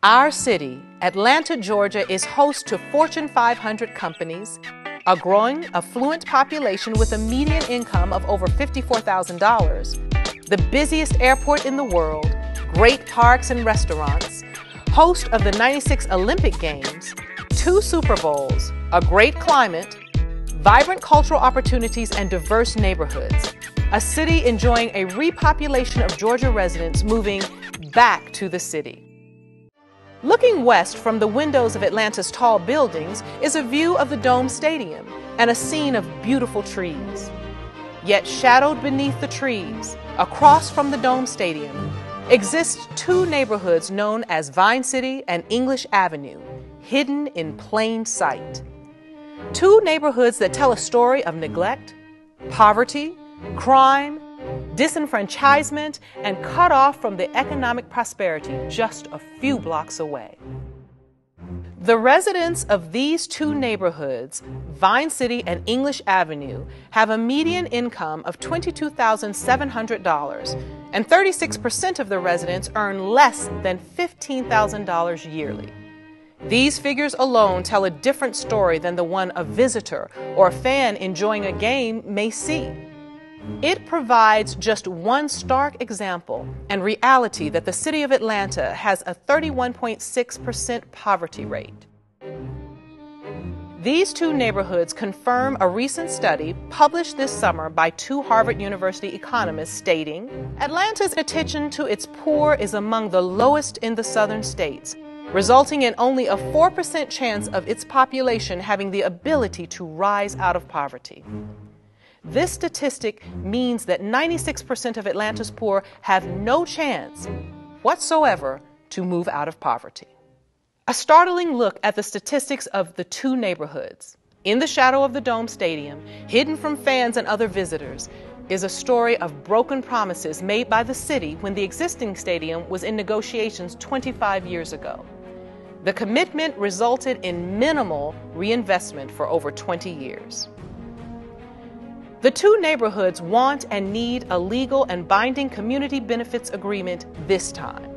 Our city, Atlanta, Georgia, is host to Fortune 500 companies, a growing, affluent population with a median income of over $54,000, the busiest airport in the world, great parks and restaurants, host of the '96 Olympic Games, 2 Super Bowls, a great climate, vibrant cultural opportunities, and diverse neighborhoods. A city enjoying a repopulation of Georgia residents moving back to the city. Looking west from the windows of Atlanta's tall buildings is a view of the Dome Stadium and a scene of beautiful trees. Yet shadowed beneath the trees, across from the Dome Stadium, exist 2 neighborhoods known as Vine City and English Avenue, hidden in plain sight. 2 neighborhoods that tell a story of neglect, poverty, crime, disenfranchisement, and cut off from the economic prosperity just a few blocks away. The residents of these 2 neighborhoods, Vine City and English Avenue, have a median income of $22,700, and 36% of the residents earn less than $15,000 yearly. These figures alone tell a different story than the one a visitor or a fan enjoying a game may see. It provides just one stark example and reality that the city of Atlanta has a 31.6% poverty rate. These 2 neighborhoods confirm a recent study published this summer by 2 Harvard University economists stating, Atlanta's attention to its poor is among the lowest in the southern states, resulting in only a 4% chance of its population having the ability to rise out of poverty. This statistic means that 96% of Atlanta's poor have no chance whatsoever to move out of poverty. A startling look at the statistics of the 2 neighborhoods, in the shadow of the Dome Stadium, hidden from fans and other visitors, is a story of broken promises made by the city when the existing stadium was in negotiations 25 years ago. The commitment resulted in minimal reinvestment for over 20 years. The 2 neighborhoods want and need a legal and binding community benefits agreement this time.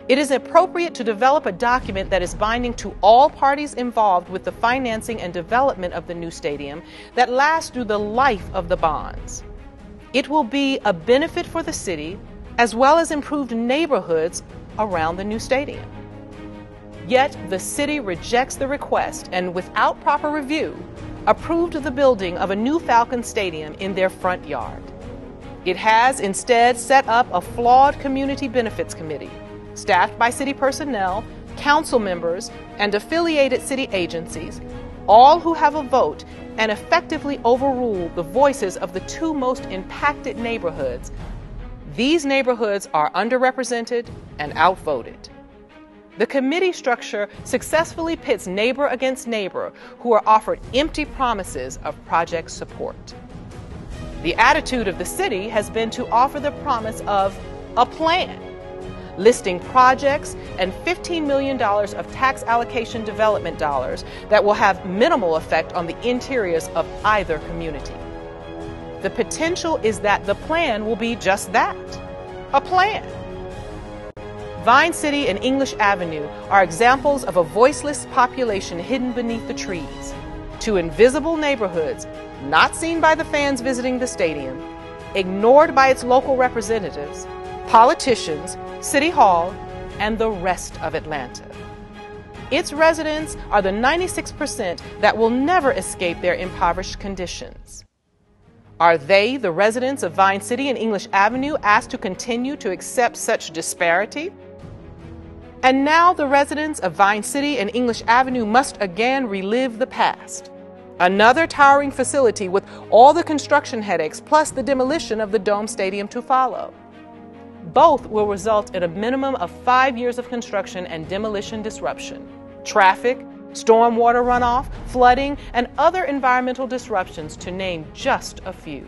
It is appropriate to develop a document that is binding to all parties involved with the financing and development of the new stadium that lasts through the life of the bonds. It will be a benefit for the city as well as improved neighborhoods around the new stadium. Yet the city rejects the request and, without proper review, approved the building of a new Falcons stadium in their front yard. It has instead set up a flawed community benefits committee, staffed by city personnel, council members, and affiliated city agencies, all who have a vote and effectively overrule the voices of the 2 most impacted neighborhoods. These neighborhoods are underrepresented and outvoted. The committee structure successfully pits neighbor against neighbor who are offered empty promises of project support. The attitude of the city has been to offer the promise of a plan, listing projects and $15 million of tax allocation development dollars that will have minimal effect on the interiors of either community. The potential is that the plan will be just that, a plan. Vine City and English Avenue are examples of a voiceless population hidden beneath the trees. 2 invisible neighborhoods, not seen by the fans visiting the stadium, ignored by its local representatives, politicians, City Hall, and the rest of Atlanta. Its residents are the 96% that will never escape their impoverished conditions. Are they, the residents of Vine City and English Avenue, asked to continue to accept such disparity? And now the residents of Vine City and English Avenue must again relive the past. Another towering facility with all the construction headaches plus the demolition of the Dome Stadium to follow. Both will result in a minimum of 5 years of construction and demolition disruption, traffic, stormwater runoff, flooding, and other environmental disruptions, to name just a few.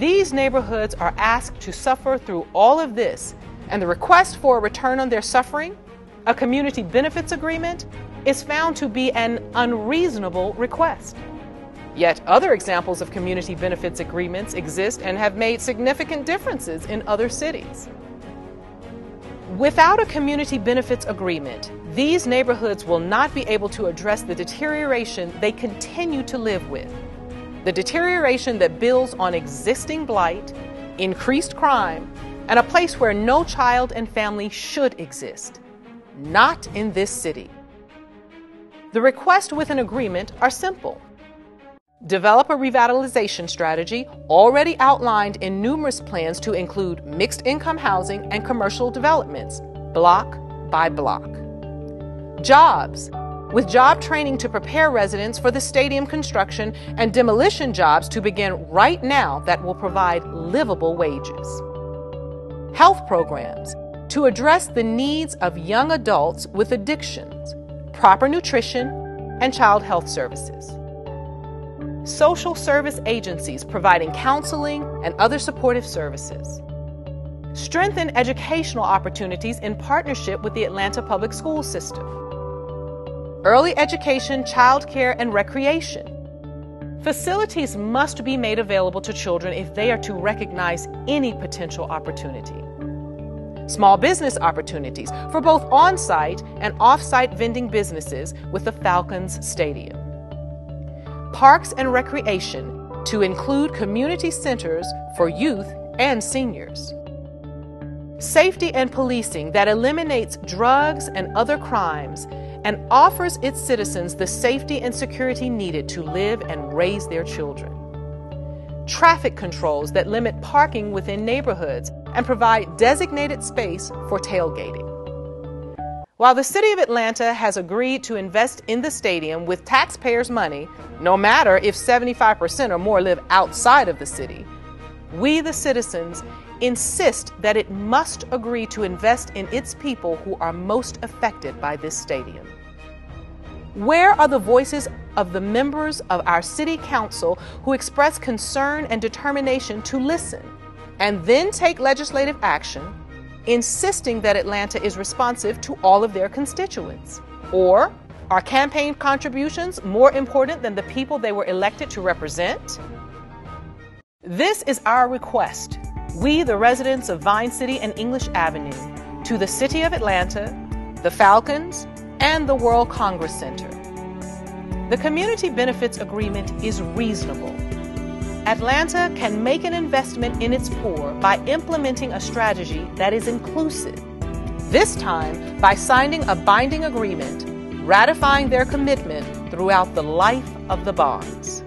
These neighborhoods are asked to suffer through all of this, and the request for a return on their suffering, a community benefits agreement, is found to be an unreasonable request. Yet other examples of community benefits agreements exist and have made significant differences in other cities. Without a community benefits agreement, these neighborhoods will not be able to address the deterioration they continue to live with. The deterioration that builds on existing blight, increased crime, and a place where no child and family should exist. Not in this city. The requests with an agreement are simple. Develop a revitalization strategy already outlined in numerous plans to include mixed income housing and commercial developments, block by block. Jobs, with job training to prepare residents for the stadium construction and demolition jobs to begin right now that will provide livable wages. Health programs, to address the needs of young adults with addictions, proper nutrition, and child health services. Social service agencies providing counseling and other supportive services. Strengthen educational opportunities in partnership with the Atlanta Public School System. Early education, childcare, and recreation. Facilities must be made available to children if they are to recognize any potential opportunity. Small business opportunities for both on-site and off-site vending businesses with the Falcons Stadium. Parks and recreation to include community centers for youth and seniors. Safety and policing that eliminates drugs and other crimes and offers its citizens the safety and security needed to live and raise their children. Traffic controls that limit parking within neighborhoods and provide designated space for tailgating. While the City of Atlanta has agreed to invest in the stadium with taxpayers' money, no matter if 75% or more live outside of the city, we, the citizens, insist that it must agree to invest in its people who are most affected by this stadium. Where are the voices of the members of our city council who express concern and determination to listen and then take legislative action, insisting that Atlanta is responsive to all of their constituents? Or are campaign contributions more important than the people they were elected to represent? This is our request, we the residents of Vine City and English Avenue, to the City of Atlanta, the Falcons, and the World Congress Center. The Community Benefits Agreement is reasonable. Atlanta can make an investment in its poor by implementing a strategy that is inclusive, this time by signing a binding agreement, ratifying their commitment throughout the life of the bonds.